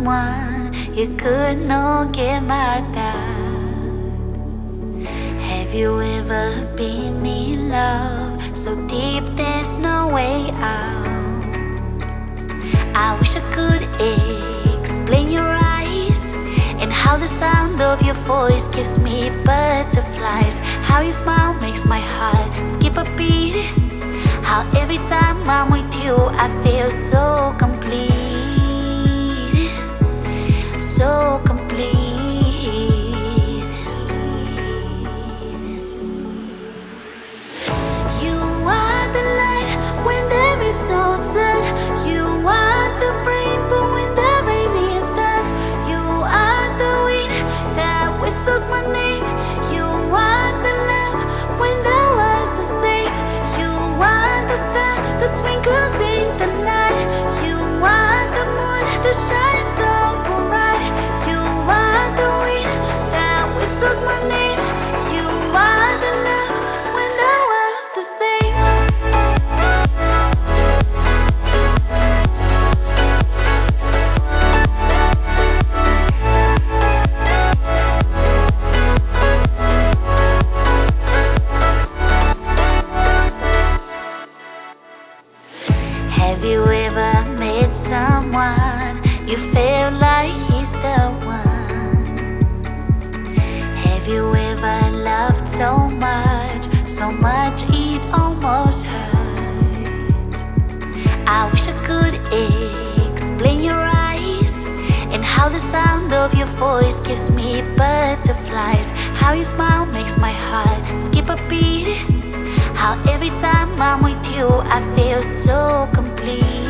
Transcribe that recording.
someone you could not get mad at? Have you ever been in love so deep there's no way out? I wish I could explain your eyes and how the sound of your voice gives me butterflies. How your smile makes my heart skip a beat. How every time I'm with you I feel so complete. So complete. You are the light when there is no sun. You are the rainbow when the rain is done. You are the wind that whistles my name. You are the love when the world's the same. You are the star that twinkles in the night. You are the moon that shines so bright. You are the wind that whistles my name. You are the love when the world's the same. Have you ever met someone you feel like he's the one? Have you ever loved so much it almost hurt? I wish I could explain your eyes and how the sound of your voice gives me butterflies. How your smile makes my heart skip a beat. How every time I'm with you I feel so complete.